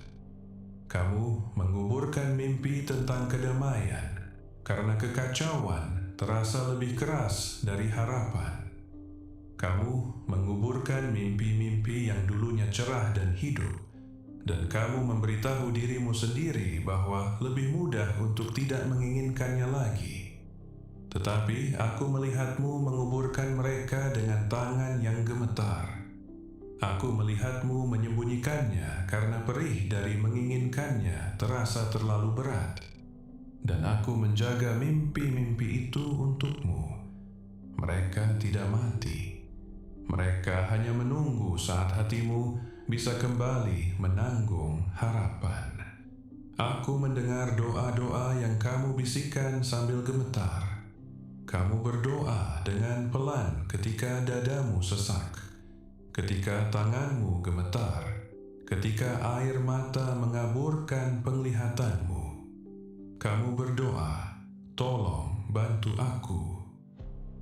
Kamu menguburkan mimpi tentang kedamaian, karena kekacauan terasa lebih keras dari harapan. Kamu menguburkan mimpi-mimpi yang dulunya cerah dan hidup, dan kamu memberitahu dirimu sendiri bahwa lebih mudah untuk tidak menginginkannya lagi. Tetapi aku melihatmu menguburkan mereka dengan tangan yang gemetar. Aku melihatmu menyembunyikannya karena perih dari menginginkannya terasa terlalu berat. Dan aku menjaga mimpi-mimpi itu untukmu. Mereka tidak mati. Mereka hanya menunggu saat hatimu bisa kembali menanggung harapan. Aku mendengar doa-doa yang kamu bisikan sambil gemetar. Kamu berdoa dengan pelan ketika dadamu sesak, ketika tanganmu gemetar, ketika air mata mengaburkan penglihatanmu. Kamu berdoa, tolong bantu aku.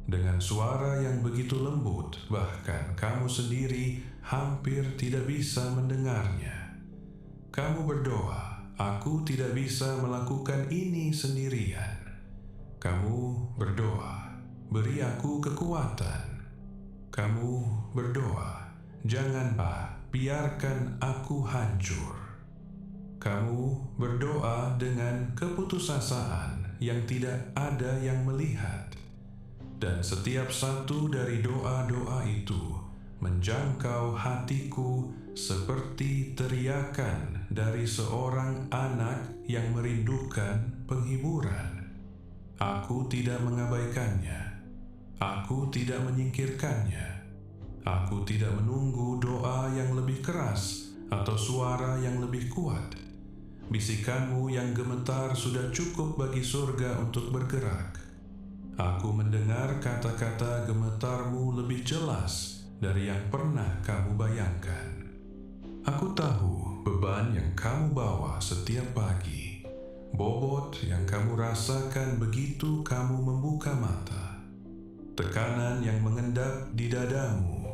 Dengan suara yang begitu lembut, bahkan kamu sendiri hampir tidak bisa mendengarnya. Kamu berdoa, aku tidak bisa melakukan ini sendirian. Kamu berdoa, beri aku kekuatan. Kamu berdoa, janganlah biarkan aku hancur. Kamu berdoa dengan keputusasaan yang tidak ada yang melihat. Dan setiap satu dari doa-doa itu menjangkau hatiku seperti teriakan dari seorang anak yang merindukan penghiburan. Aku tidak mengabaikannya. Aku tidak menyingkirkannya. Aku tidak menunggu doa yang lebih keras atau suara yang lebih kuat. Bisikanmu yang gemetar sudah cukup bagi surga untuk bergerak. Aku mendengar kata-kata gemetarmu lebih jelas dari yang pernah kamu bayangkan. Aku tahu beban yang kamu bawa setiap pagi. Bobot yang kamu rasakan begitu kamu membuka mata. Tekanan yang mengendap di dadamu,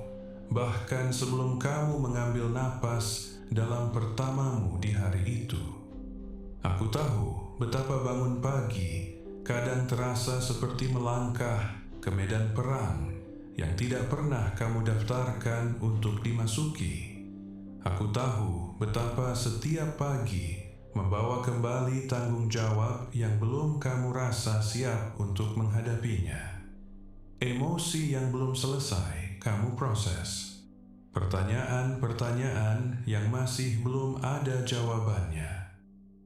bahkan sebelum kamu mengambil napas dalam pertamamu di hari itu. Aku tahu betapa bangun pagi kadang terasa seperti melangkah ke medan perang yang tidak pernah kamu daftarkan untuk dimasuki. Aku tahu betapa setiap pagi membawa kembali tanggung jawab yang belum kamu rasa siap untuk menghadapinya. Emosi yang belum selesai kamu proses. Pertanyaan-pertanyaan yang masih belum ada jawabannya.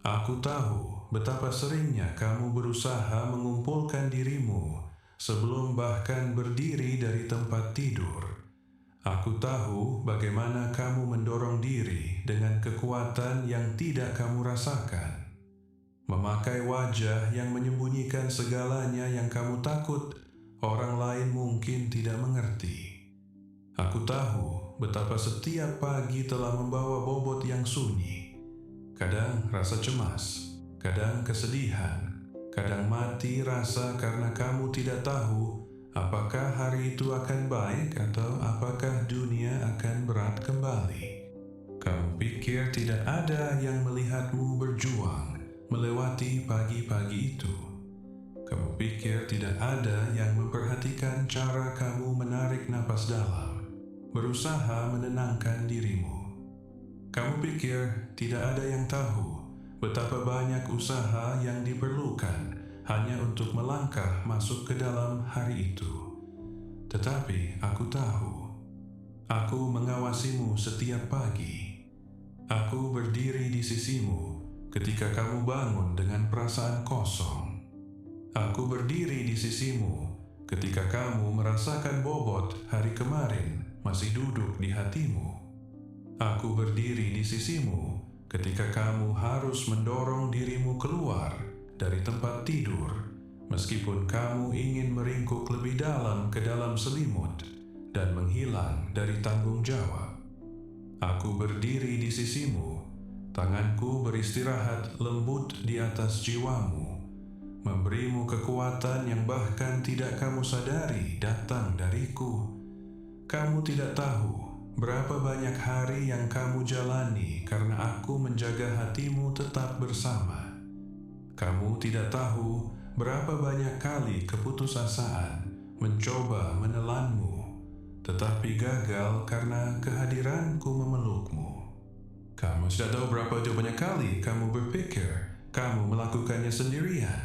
Aku tahu betapa seringnya kamu berusaha mengumpulkan dirimu sebelum bahkan berdiri dari tempat tidur. Aku tahu bagaimana kamu mendorong diri dengan kekuatan yang tidak kamu rasakan. Memakai wajah yang menyembunyikan segalanya yang kamu takut orang lain mungkin tidak mengerti. Aku tahu betapa setiap pagi telah membawa bobot yang sunyi. Kadang rasa cemas, kadang kesedihan, kadang mati rasa karena kamu tidak tahu apakah hari itu akan baik atau apakah dunia akan berat kembali. Kamu pikir tidak ada yang melihatmu berjuang melewati pagi-pagi itu. Kamu pikir tidak ada yang memperhatikan cara kamu menarik napas dalam, berusaha menenangkan dirimu. Kamu pikir tidak ada yang tahu betapa banyak usaha yang diperlukan hanya untuk melangkah masuk ke dalam hari itu. Tetapi aku tahu. Aku mengawasimu setiap pagi. Aku berdiri di sisimu ketika kamu bangun dengan perasaan kosong. Aku berdiri di sisimu ketika kamu merasakan bobot hari kemarin masih duduk di hatimu. Aku berdiri di sisimu ketika kamu harus mendorong dirimu keluar dari tempat tidur, meskipun kamu ingin meringkuk lebih dalam ke dalam selimut dan menghilang dari tanggung jawab. Aku berdiri di sisimu, tanganku beristirahat lembut di atas jiwamu, memberimu kekuatan yang bahkan tidak kamu sadari datang dariku. Kamu tidak tahu berapa banyak hari yang kamu jalani karena aku menjaga hatimu tetap bersama. Kamu tidak tahu berapa banyak kali keputusasaan mencoba menelanmu, tetapi gagal karena kehadiranku memelukmu. Kamu tidak tahu berapa banyak kali kamu berpikir kamu melakukannya sendirian,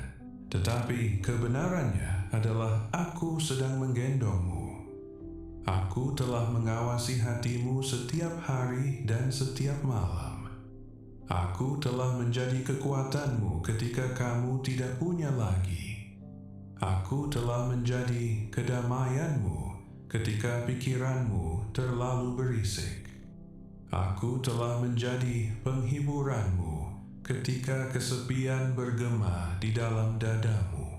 tetapi kebenarannya adalah aku sedang menggendongmu. Aku telah mengawasi hatimu setiap hari dan setiap malam. Aku telah menjadi kekuatanmu ketika kamu tidak punya lagi. Aku telah menjadi kedamaianmu ketika pikiranmu terlalu berisik. Aku telah menjadi penghiburanmu ketika kesepian bergema di dalam dadamu.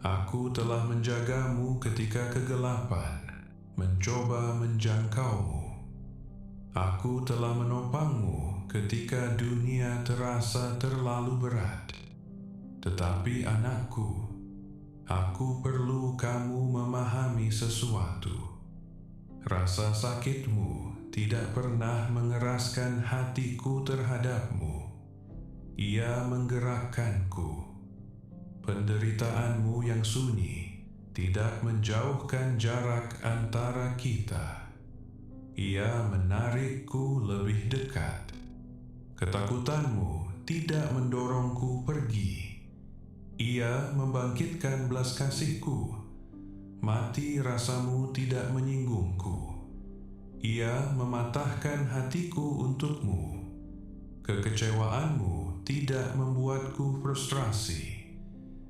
Aku telah menjagamu ketika kegelapan mencoba menjangkaumu. Aku telah menopangmu ketika dunia terasa terlalu berat. Tetapi anakku, aku perlu kamu memahami sesuatu. Rasa sakitmu tidak pernah mengeraskan hatiku terhadapmu. Ia menggerakkanku. Penderitaanmu yang sunyi tidak menjauhkan jarak antara kita. Ia menarikku lebih dekat. Ketakutanmu tidak mendorongku pergi. Ia membangkitkan belas kasihku. Mati rasamu tidak menyinggungku. Ia mematahkan hatiku untukmu. Kekecewaanmu tidak membuatku frustrasi.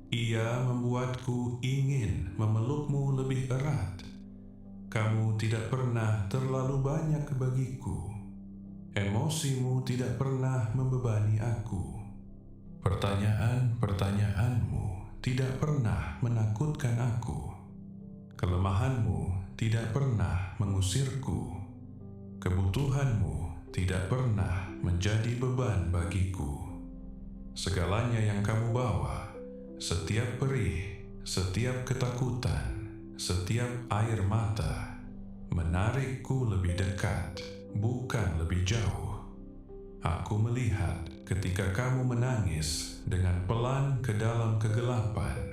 Ia membuatku ingin memelukmu lebih erat. Kamu tidak pernah terlalu banyak bagiku. Emosimu tidak pernah membebani aku. Pertanyaan-pertanyaanmu tidak pernah menakutkan aku. Kelemahanmu tidak pernah mengusirku. Kebutuhanmu tidak pernah menjadi beban bagiku. Segalanya yang kamu bawa, setiap perih, setiap ketakutan, setiap air mata, menarikku lebih dekat, bukan lebih jauh. Aku melihat ketika kamu menangis dengan pelan ke dalam kegelapan,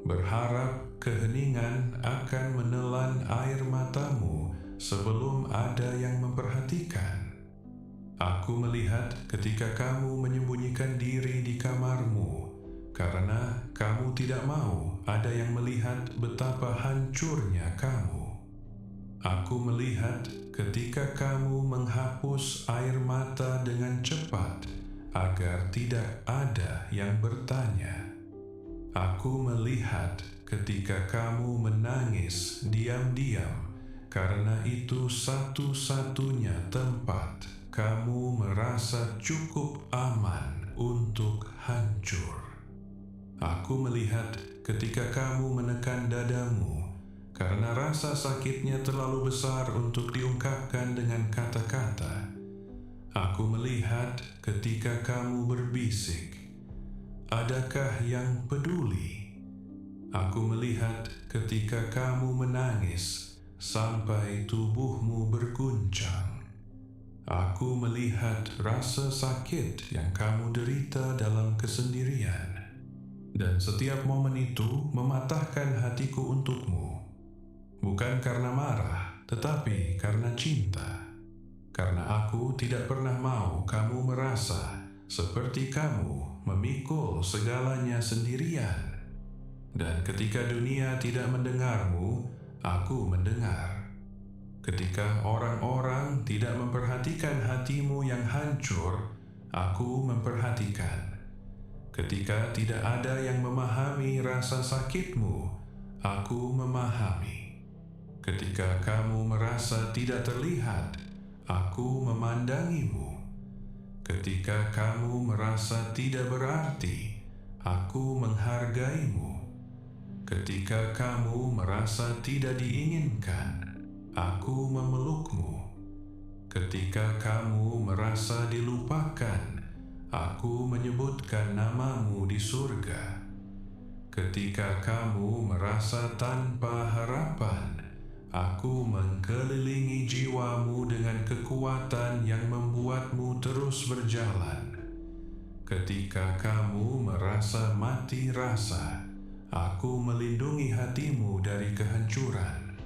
berharap keheningan akan menelan air matamu sebelum ada yang memperhatikan. Aku melihat ketika kamu menyembunyikan diri di kamarmu karena kamu tidak mau ada yang melihat betapa hancurnya kamu. Aku melihat ketika kamu menghapus air mata dengan cepat agar tidak ada yang bertanya. Aku melihat ketika kamu menangis diam-diam karena itu satu-satunya tempat kamu merasa cukup aman untuk hancur. Aku melihat ketika kamu menekan dadamu karena rasa sakitnya terlalu besar untuk diungkapkan dengan kata-kata. Aku melihat ketika kamu berbisik, "Adakah yang peduli?" Aku melihat ketika kamu menangis sampai tubuhmu berguncang. Aku melihat rasa sakit yang kamu derita dalam kesendirian. Dan setiap momen itu mematahkan hatiku untukmu. Bukan karena marah, tetapi karena cinta. Karena aku tidak pernah mau kamu merasa seperti kamu memikul segalanya sendirian. Dan ketika dunia tidak mendengarmu, aku mendengar. Ketika orang-orang tidak memperhatikan hatimu yang hancur, aku memperhatikan. Ketika tidak ada yang memahami rasa sakitmu, aku memahami. Ketika kamu merasa tidak terlihat, aku memandangimu. Ketika kamu merasa tidak berarti, aku menghargaimu. Ketika kamu merasa tidak diinginkan, aku memelukmu. Ketika kamu merasa dilupakan, aku menyebutkan namamu di surga. Ketika kamu merasa tanpa harapan, aku mengkelilingi jiwamu dengan kekuatan yang membuatmu terus berjalan. Ketika kamu merasa mati rasa, aku melindungi hatimu dari kehancuran.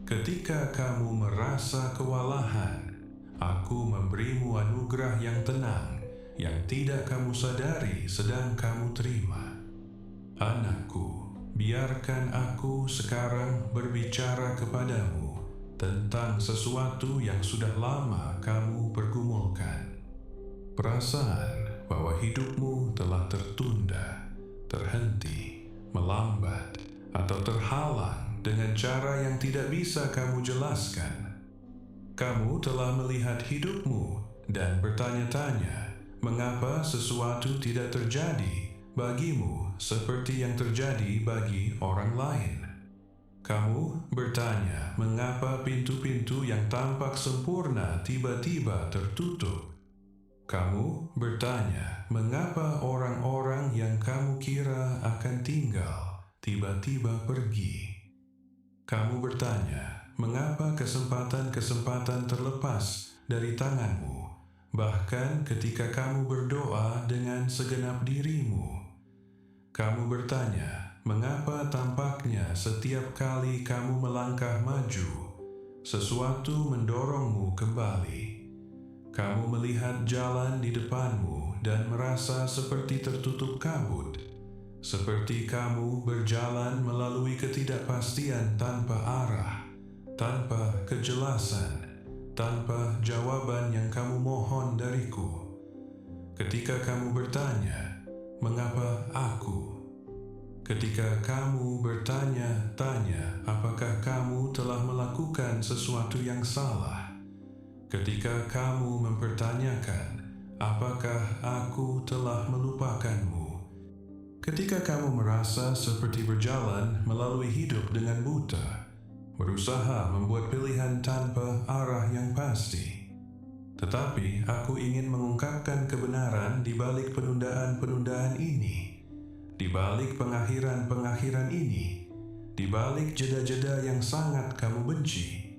Ketika kamu merasa kewalahan, aku memberimu anugerah yang tenang yang tidak kamu sadari sedang kamu terima. Anakku, biarkan aku sekarang berbicara kepadamu tentang sesuatu yang sudah lama kamu pergumulkan. Perasaan bahwa hidupmu telah tertunda, terhenti, melambat, atau terhalang dengan cara yang tidak bisa kamu jelaskan. Kamu telah melihat hidupmu dan bertanya-tanya mengapa sesuatu tidak terjadi bagimu seperti yang terjadi bagi orang lain. Kamu bertanya mengapa pintu-pintu yang tampak sempurna tiba-tiba tertutup. Kamu bertanya mengapa orang-orang yang kamu kira akan tinggal tiba-tiba pergi. Kamu bertanya mengapa kesempatan-kesempatan terlepas dari tanganmu, bahkan ketika kamu berdoa dengan segenap dirimu. Kamu bertanya mengapa tampaknya setiap kali kamu melangkah maju, sesuatu mendorongmu kembali. Kamu melihat jalan di depanmu dan merasa seperti tertutup kabut, seperti kamu berjalan melalui ketidakpastian tanpa arah, tanpa kejelasan, tanpa jawaban yang kamu mohon dariku. Ketika kamu bertanya, mengapa aku? Ketika kamu bertanya-tanya apakah kamu telah melakukan sesuatu yang salah? Ketika kamu mempertanyakan apakah aku telah melupakanmu? Ketika kamu merasa seperti berjalan melalui hidup dengan buta, berusaha membuat pilihan tanpa arah yang pasti. Tetapi aku ingin mengungkapkan kebenaran di balik penundaan-penundaan ini, di balik pengakhiran-pengakhiran ini, di balik jeda-jeda yang sangat kamu benci,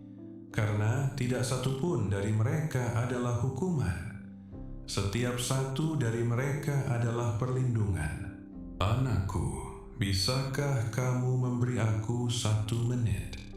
karena tidak satu pun dari mereka adalah hukuman. Setiap satu dari mereka adalah perlindungan. Anakku, bisakah kamu memberi aku 1 menit?